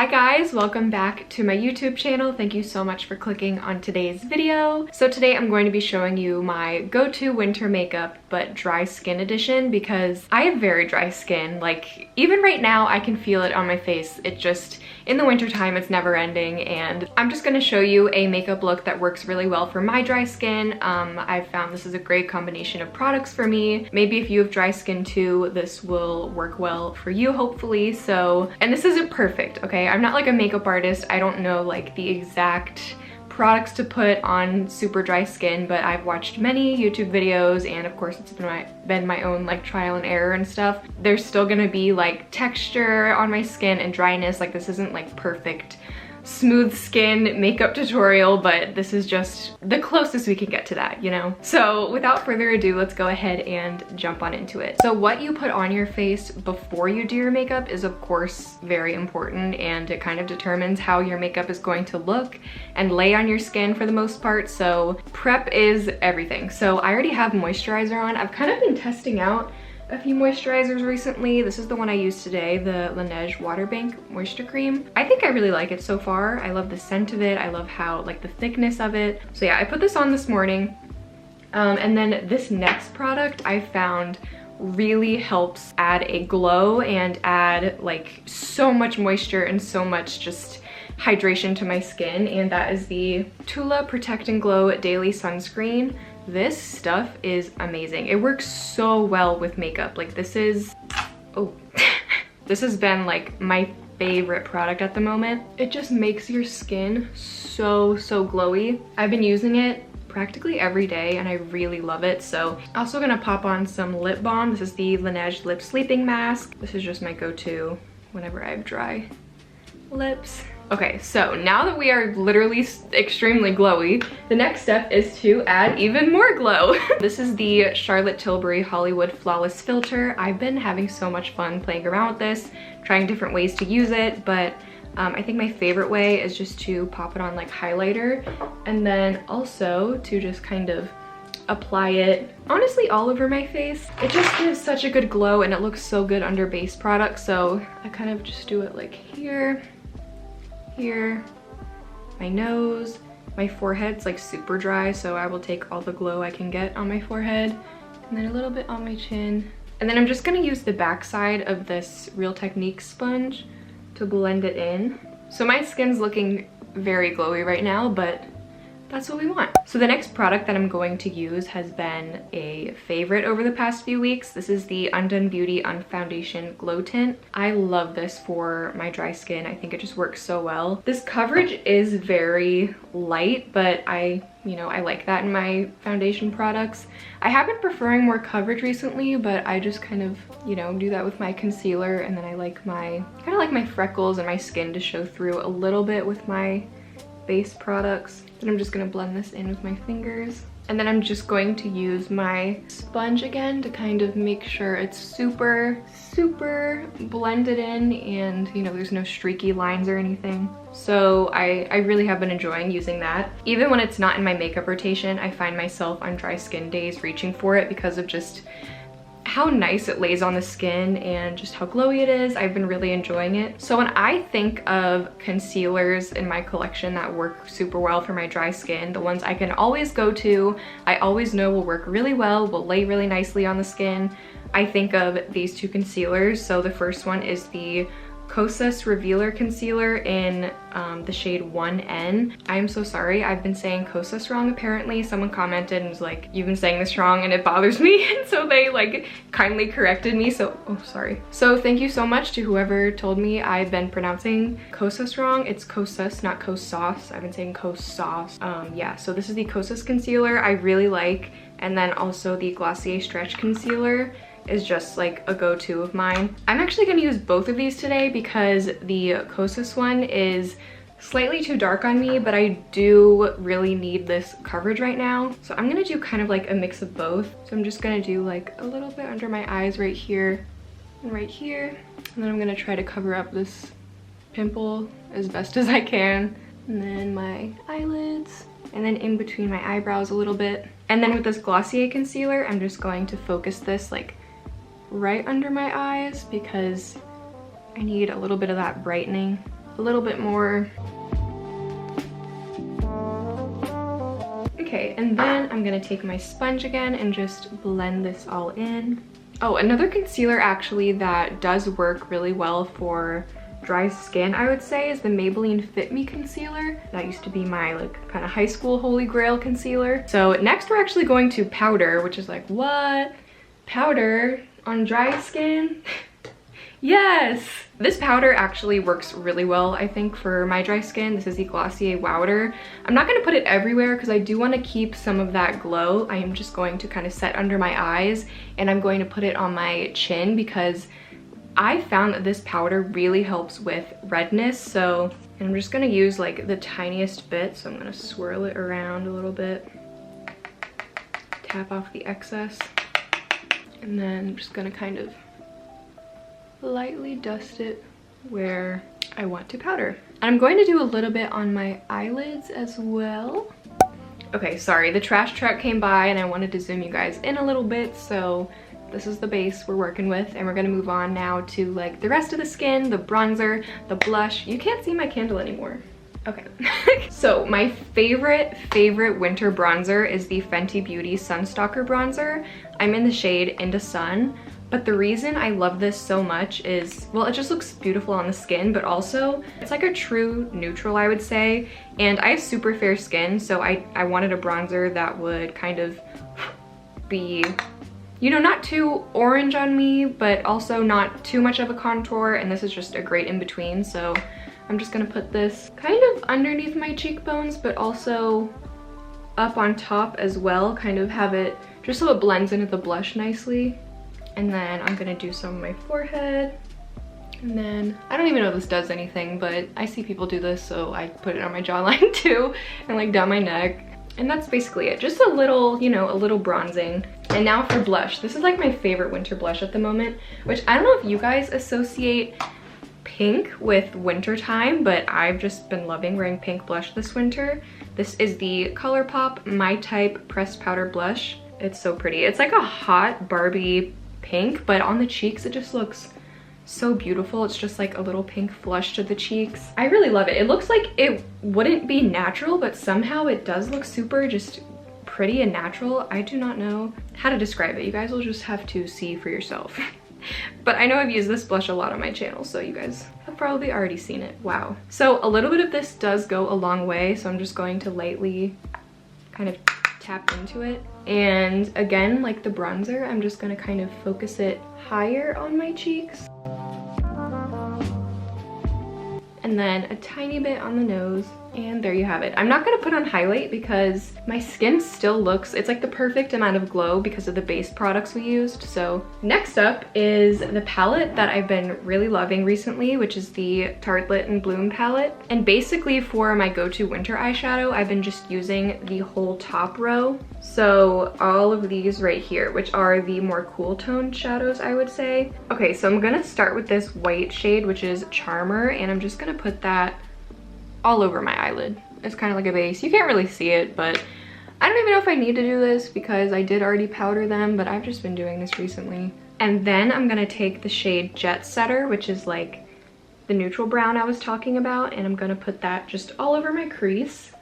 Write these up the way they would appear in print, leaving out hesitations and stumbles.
Hi guys, welcome back to my YouTube channel. Thank you so much for clicking on today's video. So today I'm going to be showing you my go-to winter makeup but dry skin edition because I have very dry skin. Like even right now I can feel it on my face. It just, in the winter time, it's never ending, and I'm just going to show you a makeup look that works really well for my dry skin. I've found this is a great combination of products for me. Maybe if you have dry skin too, this will work well for you hopefully. So, and this isn't perfect, okay? I'm not like a makeup artist. I don't know like the exact products to put on super dry skin, but I've watched many YouTube videos, and of course it's been my own like trial and error and stuff. There's still gonna be like texture on my skin and dryness. Like this isn't like perfect smooth skin makeup tutorial, but this is just the closest we can get to that, you know? So without further ado, let's go ahead and jump on into it. So what you put on your face before you do your makeup is of course very important, and it kind of determines how your makeup is going to look and lay on your skin for the most part. So prep is everything. So I already have moisturizer on. I've kind of been testing out a few moisturizers recently. This is the one I used today, the Laneige Water Bank Moisture Cream. I think I really like it so far. I love the scent of it. I love how, like, the thickness of it. So yeah, I put this on this morning. And then this next product I found really helps add a glow and add like so much moisture and so much just hydration to my skin, and that is the Tula Protect and Glow Daily Sunscreen. This stuff is amazing. It works so well with makeup. Like this is, oh, this has been like my favorite product at the moment. It just makes your skin so glowy. I've been using it practically every day and I really love it. So also gonna pop on some lip balm. This is the Laneige Lip Sleeping Mask. This is just my go-to whenever I have dry lips. Okay, so now that we are literally extremely glowy, the next step is to add even more glow. This is the Charlotte Tilbury Hollywood Flawless Filter. I've been having so much fun playing around with this, trying different ways to use it, but I think my favorite way is just to pop it on like highlighter, and then also to just kind of apply it honestly all over my face. It just gives such a good glow and it looks so good under base products. So I kind of just do it like here, my nose, my forehead's like super dry, so I will take all the glow I can get on my forehead, and then a little bit on my chin. And then I'm just gonna use the back side of this Real Technique sponge to blend it in. So my skin's looking very glowy right now, but that's what we want. So the next product that I'm going to use has been a favorite over the past few weeks. This is the Undone Beauty Unfoundation Glow Tint. I love this for my dry skin. I think it just works so well. This coverage is very light, but I like that in my foundation products. I have been preferring more coverage recently, but I just kind of, do that with my concealer, and then I like my freckles and my skin to show through a little bit with my base products. Then I'm just gonna blend this in with my fingers. And then I'm just going to use my sponge again to kind of make sure it's super blended in, and there's no streaky lines or anything. So I really have been enjoying using that. Even when it's not in my makeup rotation, I find myself on dry skin days reaching for it because of just how nice it lays on the skin and just how glowy it is. I've been really enjoying it. So when I think of concealers in my collection that work super well for my dry skin, the ones I can always go to, I always know will work really well, will lay really nicely on the skin, I think of these two concealers. So the first one is the Kosas Revealer Concealer in the shade 1N. I'm so sorry, I've been saying Kosas wrong apparently. Someone commented and was like, you've been saying this wrong and it bothers me. And so they like kindly corrected me, so, oh sorry. So thank you so much to whoever told me I've been pronouncing Kosas wrong. It's Kosas, not Kosas. I've been saying Kosas. Yeah, so this is the Kosas Concealer I really like. And then also the Glossier Stretch Concealer is just like a go-to of mine. I'm actually gonna use both of these today because the Kosas one is slightly too dark on me, but I do really need this coverage right now. So I'm gonna do kind of like a mix of both. So I'm just gonna do like a little bit under my eyes right here and right here. And then I'm gonna try to cover up this pimple as best as I can. And then my eyelids, and then in between my eyebrows a little bit. And then with this Glossier concealer, I'm just going to focus this like right under my eyes because I need a little bit of that brightening a little bit more. Okay, and then I'm gonna take my sponge again and just blend this all in. Oh, another concealer actually that does work really well for dry skin, I would say, is the Maybelline Fit Me concealer. That used to be my like kind of high school holy grail concealer. So next we're actually going to powder, which is like, what? Powder on dry skin? Yes! This powder actually works really well, I think, for my dry skin. This is the Glossier Wowder. I'm not going to put it everywhere because I do want to keep some of that glow. I am just going to kind of set under my eyes, and I'm going to put it on my chin because I found that this powder really helps with redness. So I'm just going to use like the tiniest bit. So I'm going to swirl it around a little bit, tap off the excess, and then I'm just going to kind of lightly dust it where I want to powder. And I'm going to do a little bit on my eyelids as well. Okay, sorry, the trash truck came by and I wanted to zoom you guys in a little bit, so this is the base we're working with, and we're gonna move on now to like the rest of the skin, the bronzer, the blush. You can't see my candle anymore. Okay. So my favorite winter bronzer is the Fenty Beauty Sunstalker bronzer. I'm in the shade Into Sun. But the reason I love this so much is, well, it just looks beautiful on the skin, but also it's like a true neutral, I would say. And I have super fair skin, so I wanted a bronzer that would kind of be, you know, not too orange on me, but also not too much of a contour. And this is just a great in-between. So I'm just gonna put this kind of underneath my cheekbones, but also up on top as well, kind of have it just so it blends into the blush nicely. And then I'm gonna do some on my forehead. And then, I don't even know if this does anything, but I see people do this, so I put it on my jawline too, and like down my neck. And that's basically it. Just a little, you know, a little bronzing. And now for blush. This is like my favorite winter blush at the moment, which I don't know if you guys associate pink with winter time, but I've just been loving wearing pink blush this winter. This is the ColourPop My Type Pressed Powder Blush. It's so pretty. It's like a hot Barbie pink, but on the cheeks it just looks so beautiful. It's just like a little pink flush to the cheeks. I really love it. It looks like it wouldn't be natural, but somehow it does look super just pretty and natural. I do not know how to describe it. You guys will just have to see for yourself. But I know I've used this blush a lot on my channel, so you guys have probably already seen it. Wow. So a little bit of this does go a long way, so I'm just going to lightly kind of tap into it. And again, like the bronzer, I'm just gonna kind of focus it higher on my cheeks. And then a tiny bit on the nose. And there you have it. I'm not gonna put on highlight because my skin still looks, it's like the perfect amount of glow because of the base products we used. So next up is the palette that I've been really loving recently, which is the Tartelette and Bloom palette. And basically for my go-to winter eyeshadow, I've been just using the whole top row. So all of these right here, which are the more cool toned shadows, I would say. Okay, so I'm gonna start with this white shade, which is Charmer, and I'm just gonna put that all over my eyelid. It's kind of like a base. You can't really see it, but I don't even know if I need to do this because I did already powder them, but I've just been doing this recently. And then I'm gonna take the shade Jet Setter, which is like the neutral brown I was talking about, and I'm gonna put that just all over my crease.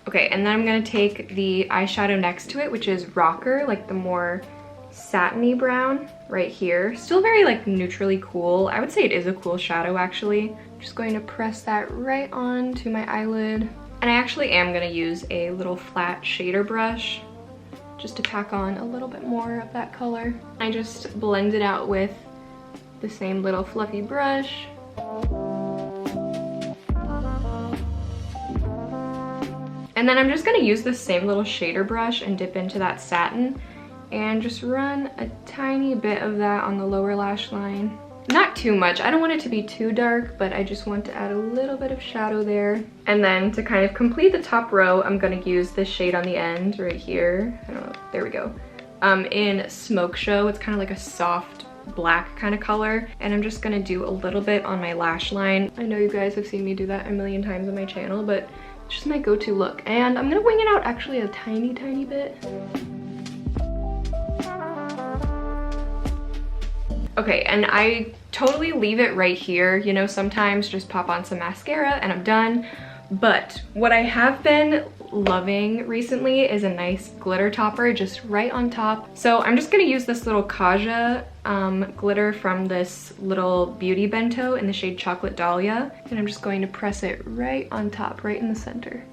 Okay, and then I'm gonna take the eyeshadow next to it, which is Rocker, like the more satiny brown right here. Still very like neutrally cool. I would say it is a cool shadow actually. I'm just going to press that right on to my eyelid. And I actually am gonna use a little flat shader brush just to pack on a little bit more of that color. I just blend it out with the same little fluffy brush. And then I'm just gonna use the same little shader brush and dip into that satin and just run a tiny bit of that on the lower lash line. Not too much. I don't want it to be too dark, but I just want to add a little bit of shadow there. And then to kind of complete the top row, I'm gonna use this shade on the end right here. I don't know, there we go. In Smoke Show, it's kind of like a soft black kind of color. And I'm just gonna do a little bit on my lash line. I know you guys have seen me do that a million times on my channel, but it's just my go-to look. And I'm gonna wing it out actually a tiny bit. Okay, and I totally leave it right here. You know, sometimes just pop on some mascara and I'm done. But what I have been loving recently is a nice glitter topper just right on top. So I'm just gonna use this little Kaja glitter from this little beauty bento in the shade Chocolate Dahlia. And I'm just going to press it right on top, right in the center.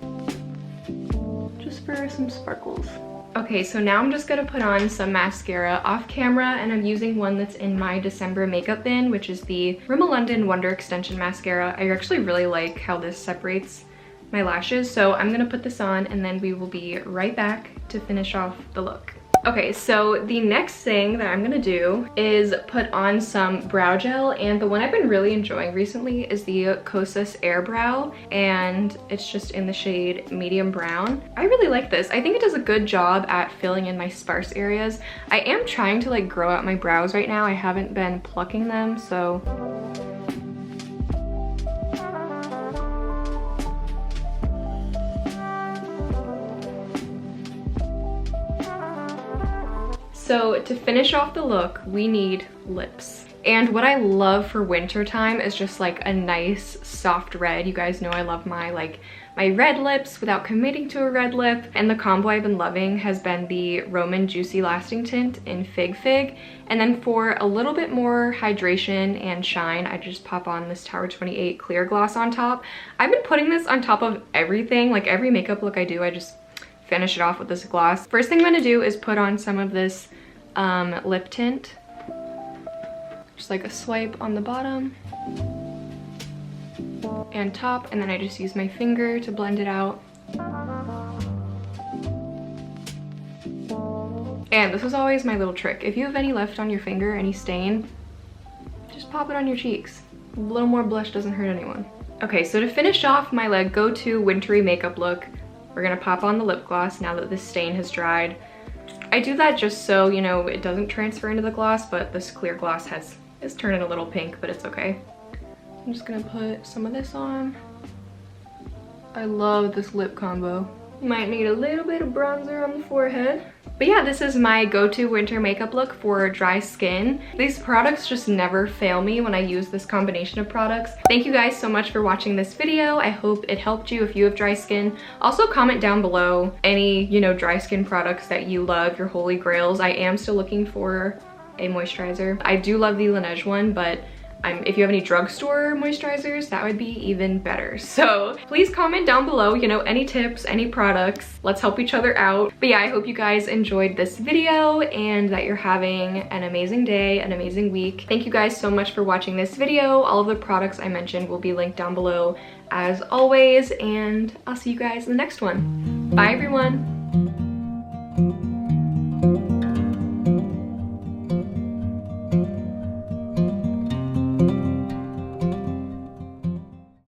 Just for some sparkles. Okay, so now I'm just gonna put on some mascara off camera, and I'm using one that's in my December makeup bin, which is the Rimmel London Wonder Extension Mascara. I actually really like how this separates my lashes, so I'm gonna put this on and then we will be right back to finish off the look. Okay, so the next thing that I'm gonna do is put on some brow gel, and the one I've been really enjoying recently is the Kosas Air Brow, and it's just in the shade medium brown. I really like this. I think it does a good job at filling in my sparse areas. I am trying to like grow out my brows right now. I haven't been plucking them, so. So to finish off the look, we need lips. And what I love for winter time is just like a nice soft red. You guys know I love my red lips without committing to a red lip. And the combo I've been loving has been the Roman Juicy Lasting Tint in Fig Fig. And then for a little bit more hydration and shine, I just pop on this Tower 28 clear gloss on top. I've been putting this on top of everything, like every makeup look I do, I just finish it off with this gloss. First thing I'm gonna do is put on some of this lip tint. Just like a swipe on the bottom and top, and then I just use my finger to blend it out. And this is always my little trick. If you have any left on your finger, any stain, just pop it on your cheeks. A little more blush doesn't hurt anyone. Okay, so to finish off my like go-to wintry makeup look, we're gonna pop on the lip gloss now that this stain has dried. I do that just so, you know, it doesn't transfer into the gloss, but this clear gloss is turning a little pink, but it's okay. I'm just gonna put some of this on. I love this lip combo. Might need a little bit of bronzer on the forehead. But yeah, this is my go-to winter makeup look for dry skin. These products just never fail me when I use this combination of products. Thank you guys so much for watching this video. I hope it helped you if you have dry skin. Also comment down below any, you know, dry skin products that you love, your holy grails. I am still looking for a moisturizer. I do love the Laneige one, but if you have any drugstore moisturizers, that would be even better. So please comment down below, you know, any tips, any products. Let's help each other out. But yeah, I hope you guys enjoyed this video and that you're having an amazing day, an amazing week. Thank you guys so much for watching this video. All of the products I mentioned will be linked down below as always, and I'll see you guys in the next one. Bye everyone.